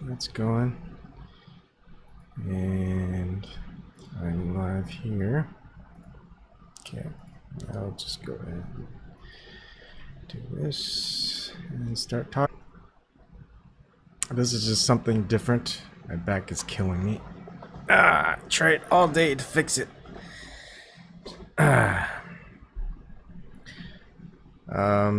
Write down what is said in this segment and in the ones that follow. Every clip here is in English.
that's going. And I'm live here. Okay, I'll just go ahead and do this and start talking. This is just something different. My back is killing me. Tried all day to fix it.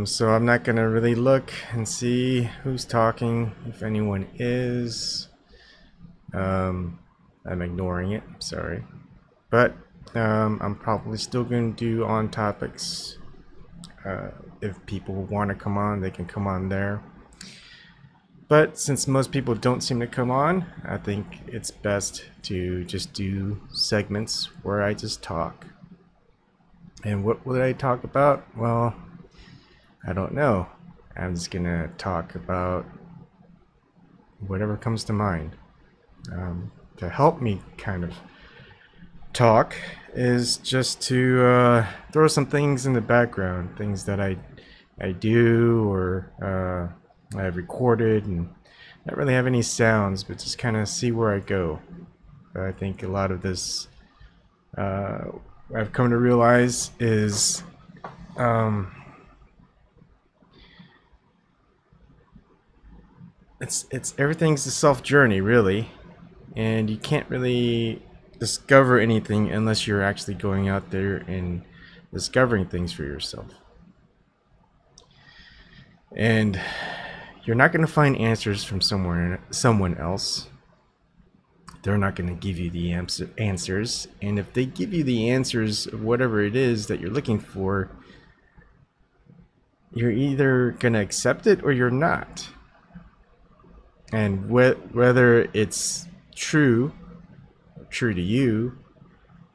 So I'm not gonna really look and see who's talking, if anyone is. I'm ignoring it, sorry. But I'm probably still gonna do on topics. If people want to come on, they can come on there. But since most people don't seem to come on, I think it's best to just do segments where I just talk. And what would I talk about? Well, I don't know. I'm just gonna talk about whatever comes to mind. To help me kind of talk is just to throw some things in the background, things that I do or I've recorded and not really have any sounds, but just kind of see where I go. I think a lot of this I've come to realize is it's everything's a self journey, really, and you can't really discover anything unless you're actually going out there and discovering things for yourself. And you're not going to find answers from someone else. They're not going to give you the answers, and if they give you the answers of whatever it is that you're looking for, you're either going to accept it or you're not. And whether it's true to you,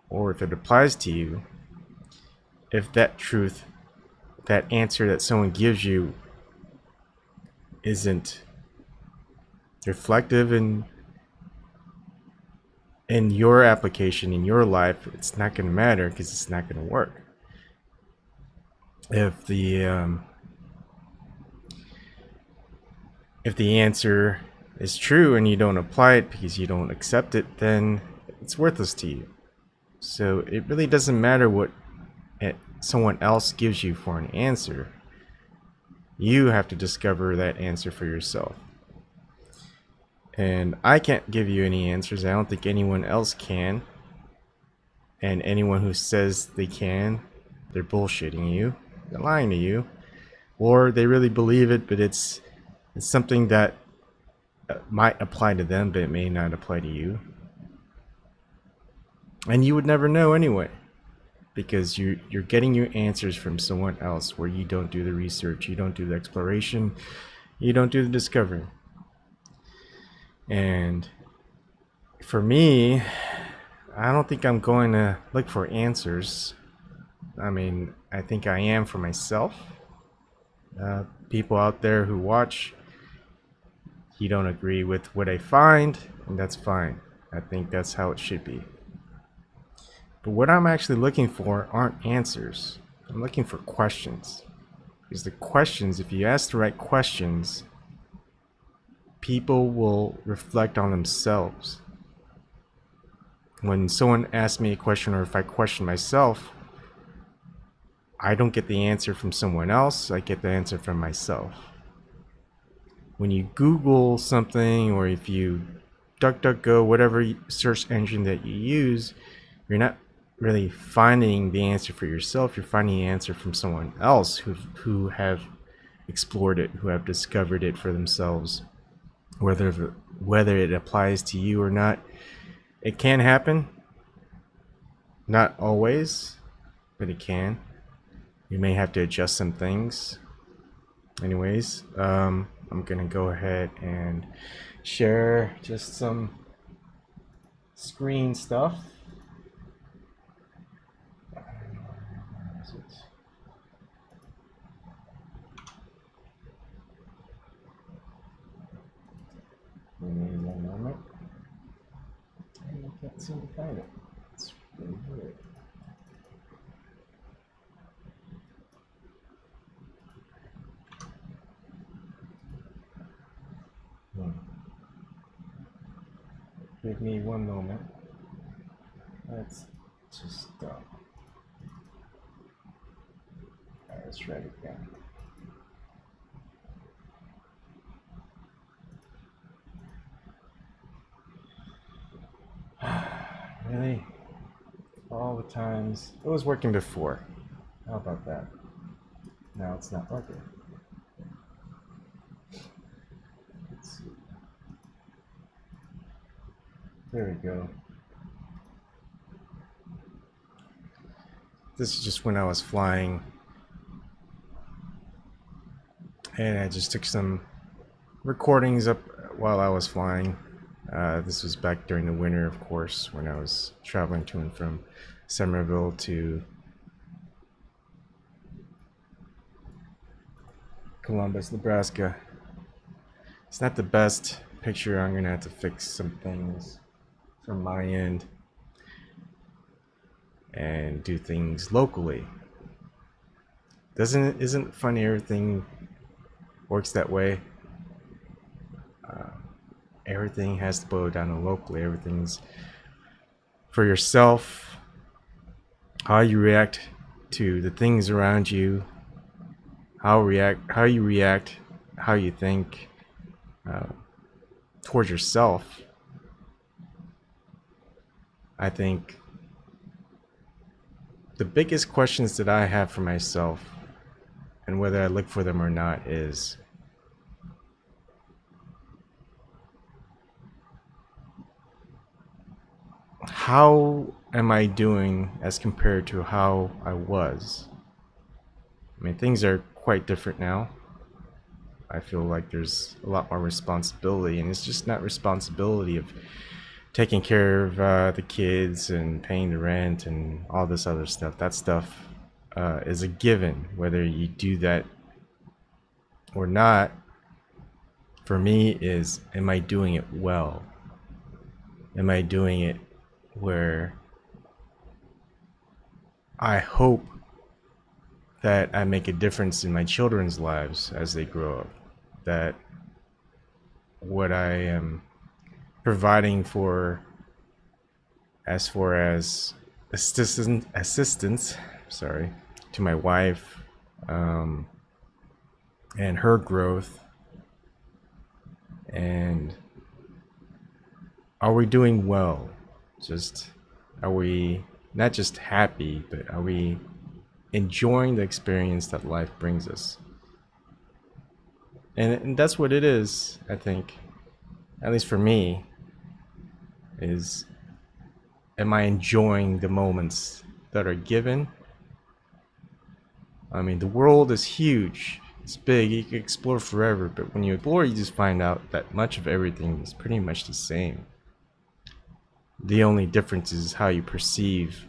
or if it applies to you, if that truth, that answer that someone gives you isn't reflective in your application, in your life, it's not going to matter because it's not going to work. If the answer is true and you don't apply it because you don't accept it, then it's worthless to you. So it really doesn't matter what someone else gives you for an answer. You have to discover that answer for yourself. And I can't give you any answers. I don't think anyone else can. And anyone who says they can, they're bullshitting you. They're lying to you. Or they really believe it, but it's something that might apply to them, but it may not apply to you. And you would never know anyway, because you're getting your answers from someone else where you don't do the research, you don't do the exploration, you don't do the discovery. And for me, I don't think I'm going to look for answers. I mean, I think I am for myself. People out there who watch, you don't agree with what I find, and that's fine. I think that's how it should be. But what I'm actually looking for aren't answers. I'm looking for questions. Because the questions, if you ask the right questions, people will reflect on themselves. When someone asks me a question, or if I question myself, I don't get the answer from someone else, I get the answer from myself. When you Google something, or if you DuckDuckGo, whatever search engine that you use, you're not really finding the answer for yourself, you're finding the answer from someone else who have explored it, who have discovered it for themselves. Whether it applies to you or not, it can happen. Not always, but it can. You may have to adjust some things. Anyways, I'm gonna go ahead and share just some screen stuff. Give me 1 moment. I can't seem to find it. It's really weird. Give me one moment. Let's just stop. Alright, let's write it down. Really? All the times. It was working before. How about that? Now it's not working. Let's see. There we go. This is just when I was flying. And I just took some recordings up while I was flying. This was back during the winter, of course, when I was traveling to and from Somerville to Columbus, Nebraska. It's not the best picture. I'm gonna have to fix some things from my end and do things locally. Isn't it funny everything works that way? Everything has to boil down to locally. Everything's for yourself. How you react to the things around you. How you react, how you think towards yourself. I think the biggest questions that I have for myself, and whether I look for them or not, is how am I doing as compared to how I was? I mean, things are quite different now. I feel like there's a lot more responsibility, and it's just not responsibility of taking care of the kids and paying the rent and all this other stuff. That stuff is a given, whether you do that or not. For me, is, am I doing it well? Am I doing it where I hope that I make a difference in my children's lives as they grow up? That what I am providing for, as far as assistance, to my wife and her growth, and are we doing well? Just, are we not just happy, but are we enjoying the experience that life brings us? And that's what it is, I think, at least for me, is, am I enjoying the moments that are given? I mean, the world is huge, it's big, you can explore forever, but when you explore, you just find out that much of everything is pretty much the same. The only difference is how you perceive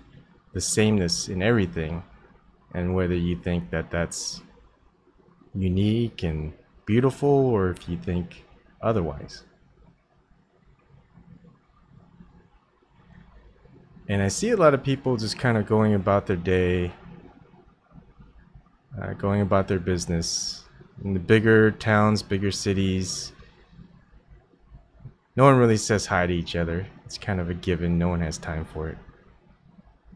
the sameness in everything, and whether you think that that's unique and beautiful, or if you think otherwise. And I see a lot of people just kind of going about their day, going about their business. In the bigger towns, bigger cities, no one really says hi to each other. It's kind of a given. No one has time for it.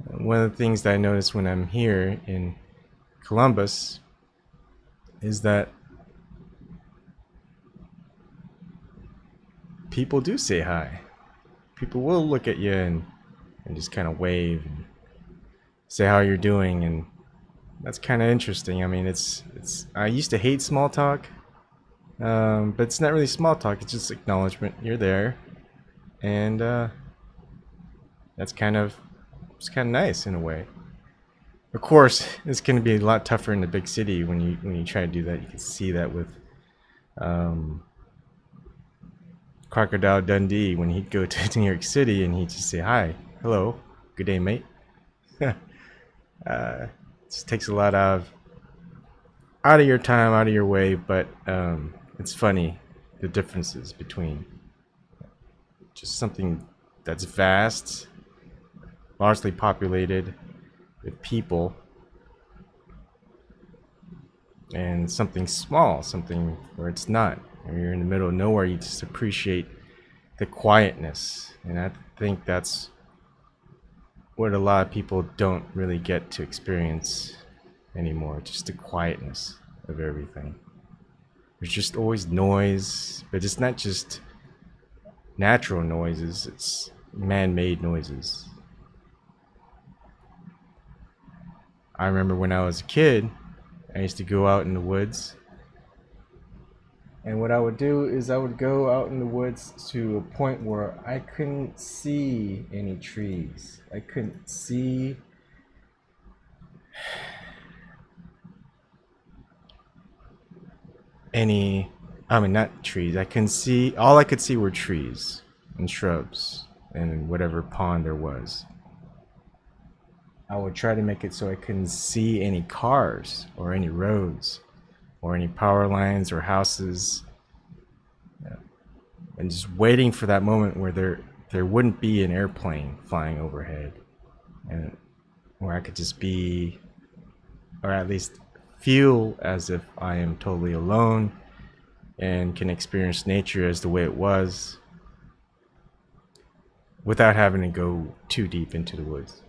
One of the things that I notice when I'm here in Columbus is that people do say hi. People will look at you and just kind of wave and say how you're doing, and that's kind of interesting. I mean, it's I used to hate small talk, but it's not really small talk. It's just acknowledgement. You're there, and it's kind of nice in a way. Of course, it's going to be a lot tougher in the big city when you try to do that. You can see that with Crocodile Dundee when he'd go to New York City and he'd just say hi, hello, good day, mate. It just takes a lot out of your time, out of your way, but it's funny, the differences between just something that's vast, largely populated with people, and something small, something where it's not. When you're in the middle of nowhere, you just appreciate the quietness. And I think that's what a lot of people don't really get to experience anymore, just the quietness of everything. There's just always noise, but it's not just natural noises, it's man-made noises. I remember when I was a kid, I used to go out in the woods, and what I would do is I would go out in the woods to a point where I couldn't see any trees. I couldn't see not trees. I couldn't see, all I could see were trees and shrubs and whatever pond there was. I would try to make it so I couldn't see any cars or any roads or any power lines or houses. And just waiting for that moment where there wouldn't be an airplane flying overhead, and where I could just be, or at least feel as if I am totally alone and can experience nature as the way it was without having to go too deep into the woods.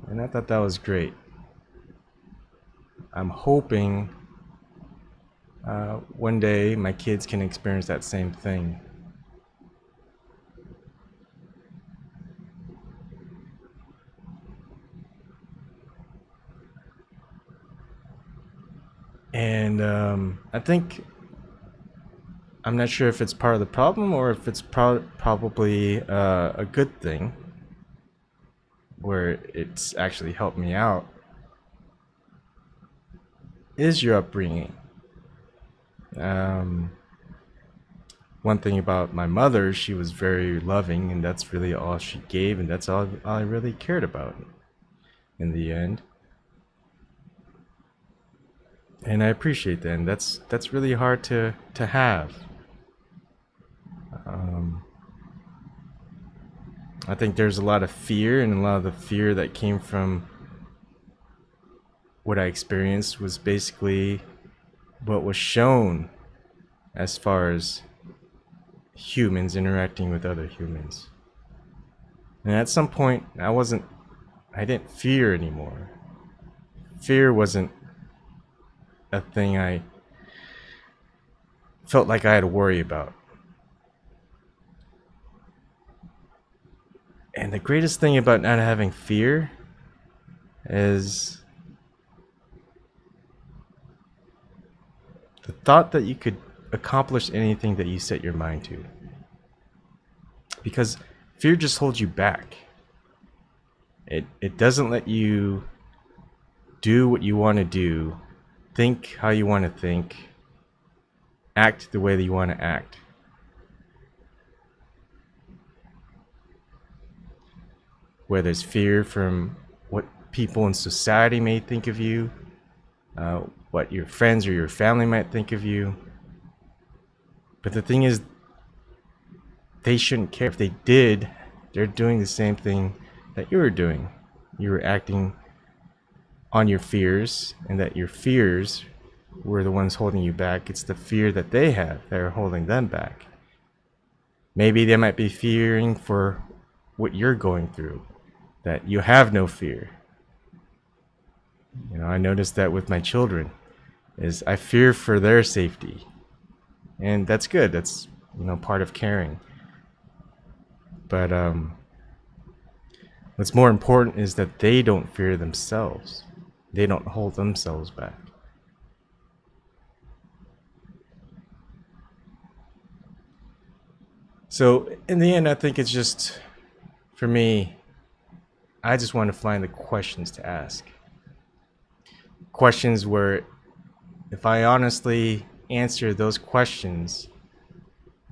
And I thought that was great. I'm hoping one day my kids can experience that same thing. And I think, I'm not sure if it's part of the problem or if it's probably a good thing, where it's actually helped me out, is your upbringing. One thing about my mother, she was very loving, and that's really all she gave, and that's all I really cared about in the end. And I appreciate that, and that's really hard to have. I think there's a lot of fear, and a lot of the fear that came from what I experienced was basically what was shown as far as humans interacting with other humans. And at some point, I didn't fear anymore. Fear wasn't a thing I felt like I had to worry about. And the greatest thing about not having fear is the thought that you could accomplish anything that you set your mind to. Because fear just holds you back. It doesn't let you do what you want to do, think how you want to think, act the way that you want to act. Whether it's fear from what people in society may think of you, what your friends or your family might think of you. But the thing is, they shouldn't care. If they did, they're doing the same thing that you were doing. You were acting on your fears, and that your fears were the ones holding you back. It's the fear that they have that are holding them back. Maybe they might be fearing for what you're going through, that you have no fear. You know, I noticed that with my children, is I fear for their safety. And that's good. That's, you know, part of caring. But what's more important is that they don't fear themselves. They don't hold themselves back. So in the end, I think it's just, for me, I just want to find the questions to ask. Questions where, if I honestly answer those questions,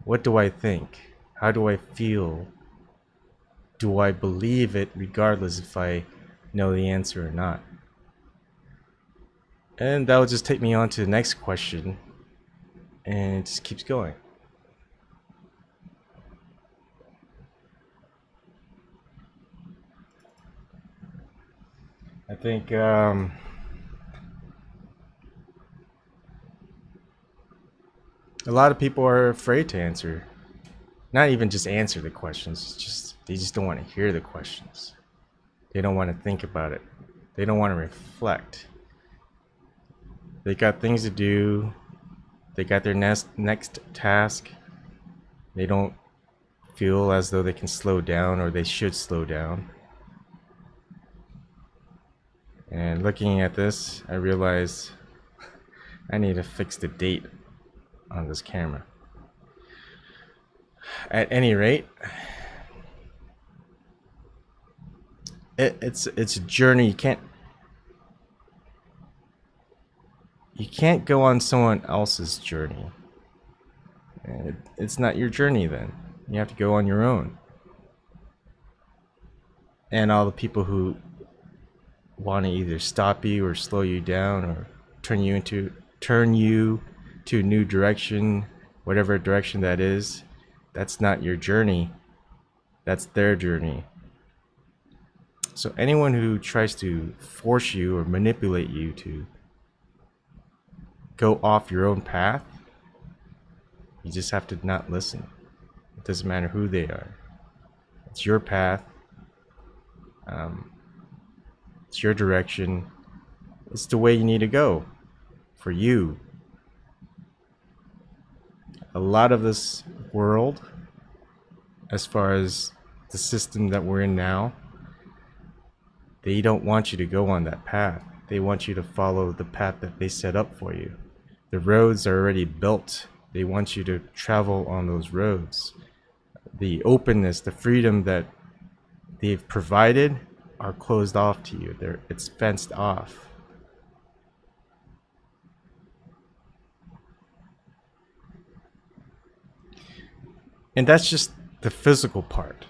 what do I think? How do I feel? Do I believe it regardless if I know the answer or not? And that will just take me on to the next question, and it just keeps going. I think A lot of people are afraid to answer. Not even just answer the questions. It's just they just don't want to hear the questions. They don't want to think about it. They don't want to reflect. They got things to do. They got their next task. They don't feel as though they can slow down or they should slow down. And looking at this, I realize I need to fix the date on this camera. At any rate, it's a journey. You can't go on someone else's journey. It's not your journey then. You have to go on your own. And all the people who want to either stop you or slow you down or turn you to a new direction, whatever direction that is, that's not your journey. That's their journey. So anyone who tries to force you or manipulate you to go off your own path, you just have to not listen. It doesn't matter who they are. It's your path. It's your direction. It's the way you need to go for you. A lot of this world, as far as the system that we're in now, they don't want you to go on that path. They want you to follow the path that they set up for you. The roads are already built. They want you to travel on those roads. The openness, the freedom that they've provided are closed off to you. It's fenced off. And that's just the physical part.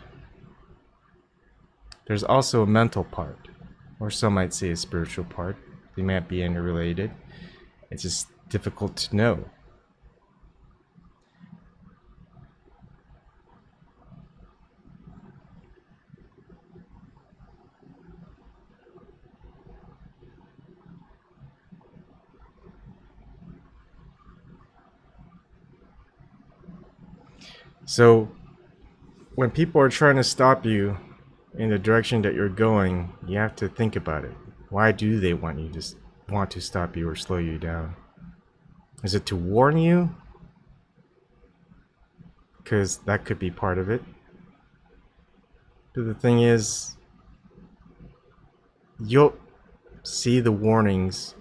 There's also a mental part, or some might say a spiritual part. They might be interrelated. It's just difficult to know. So when people are trying to stop you in the direction that you're going, you have to think about it. Why do they want to stop you or slow you down? Is it to warn you? Because that could be part of it. But the thing is, you'll see the warnings,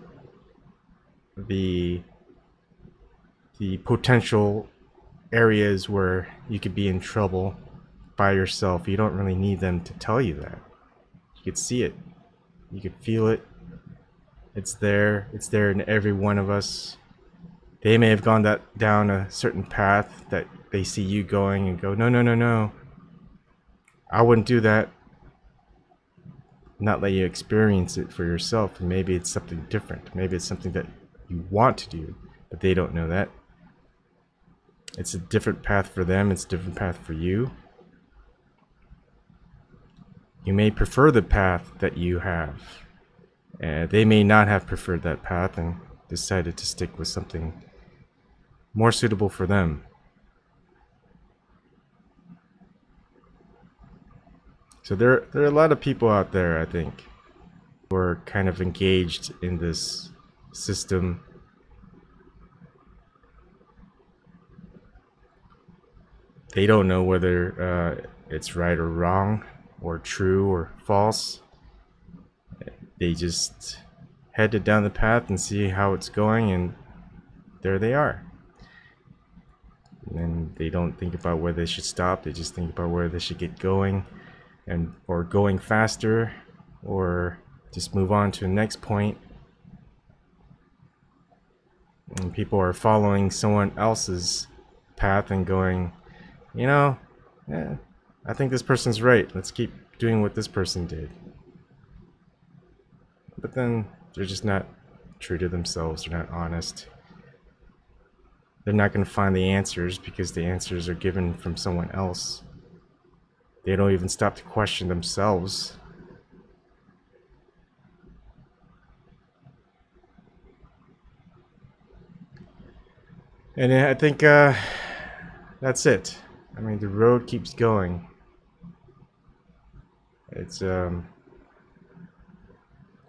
the potential areas where you could be in trouble by yourself. You don't really need them to tell you that. You could see it. You could feel it. It's there. It's there in every one of us. They may have gone down a certain path that they see you going and go, no, no, no, no. I wouldn't do that. Not let you experience it for yourself. And maybe it's something different. Maybe it's something that you want to do, but they don't know that. It's a different path for them. It's a different path for you. You may prefer the path that you have. They may not have preferred that path and decided to stick with something more suitable for them. So there are a lot of people out there, I think, who are kind of engaged in this system. They don't know whether it's right or wrong, or true or false. They just headed down the path and see how it's going, and there they are. And they don't think about where they should stop. They just think about where they should get going, or going faster, or just move on to the next point. And people are following someone else's path and going, you know, yeah, I think this person's right. Let's keep doing what this person did. But then they're just not true to themselves. They're not honest. They're not going to find the answers because the answers are given from someone else. They don't even stop to question themselves. And I think that's it. I mean, the road keeps going. It's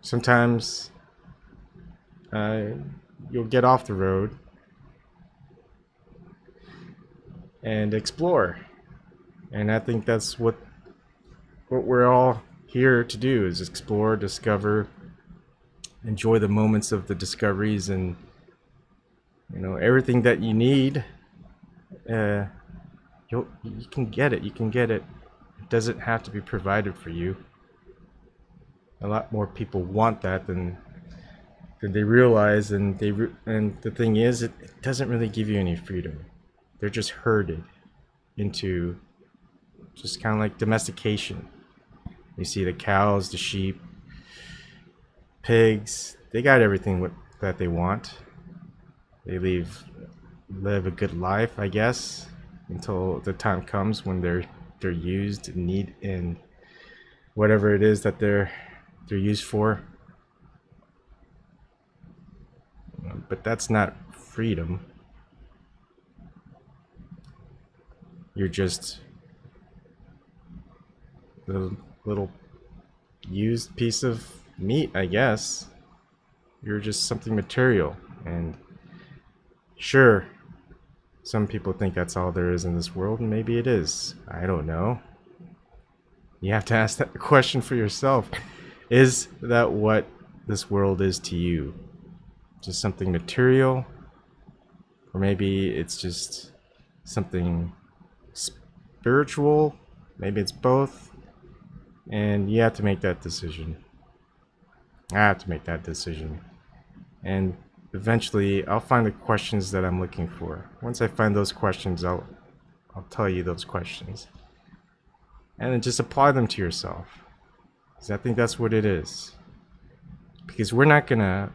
sometimes you'll get off the road and explore, and I think that's what we're all here to do, is explore, discover, enjoy the moments of the discoveries, and you know, everything that you need. You can get it. You can get it. It doesn't have to be provided for you. A lot more people want that than they realize, and the thing is, it doesn't really give you any freedom. They're just herded into just kind of like domestication. You see the cows, the sheep, pigs. They got everything that they want. They live a good life, I guess, until the time comes when they're used and need in whatever it is that they're used for. But that's not freedom. You're just a little used piece of meat, I guess. You're just something material. And sure, some people think that's all there is in this world, and maybe it is. I don't know. You have to ask that question for yourself. Is that what this world is to you? Just something material? Or maybe it's just something spiritual? Maybe it's both. And you have to make that decision. I have to make that decision. And eventually I'll find the questions that I'm looking for. Once I find those questions, I'll tell you those questions. And then just apply them to yourself. Because I think that's what it is. Because we're not gonna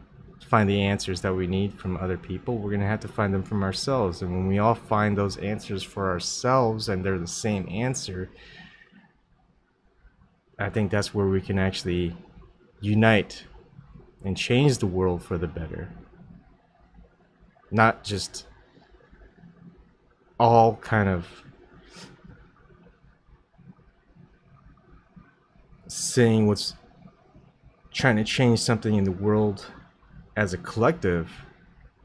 find the answers that we need from other people. We're gonna have to find them from ourselves. And when we all find those answers for ourselves and they're the same answer, I think that's where we can actually unite and change the world for the better. Not just all kind of saying what's trying to change something in the world as a collective,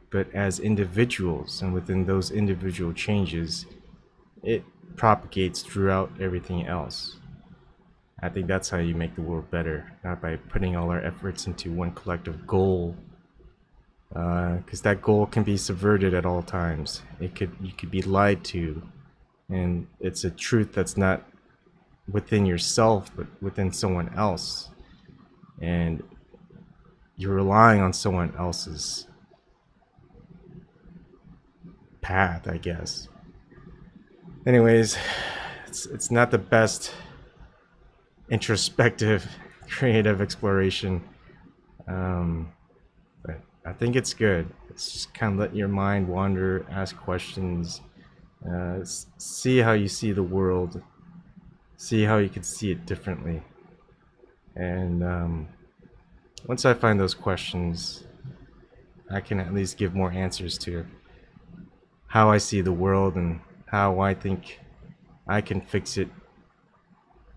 but as individuals, and within those individual changes, it propagates throughout everything else. I think that's how you make the world better, not by putting all our efforts into one collective goal, because that goal can be subverted at all times. You could be lied to, and it's a truth that's not within yourself, but within someone else, and you're relying on someone else's path, I guess. Anyways, it's not the best introspective creative exploration, but I think it's good. It's just kind of let your mind wander, ask questions, see how you see the world, see how you could see it differently. And once I find those questions, I can at least give more answers to how I see the world and how I think I can fix it,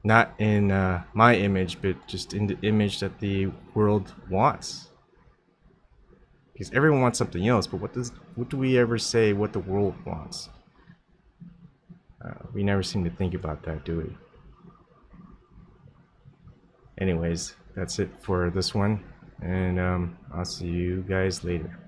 not in my image, but just in the image that the world wants. Because everyone wants something else, but what do we ever say what the world wants? We never seem to think about that, do we? Anyways, that's it for this one, and I'll see you guys later.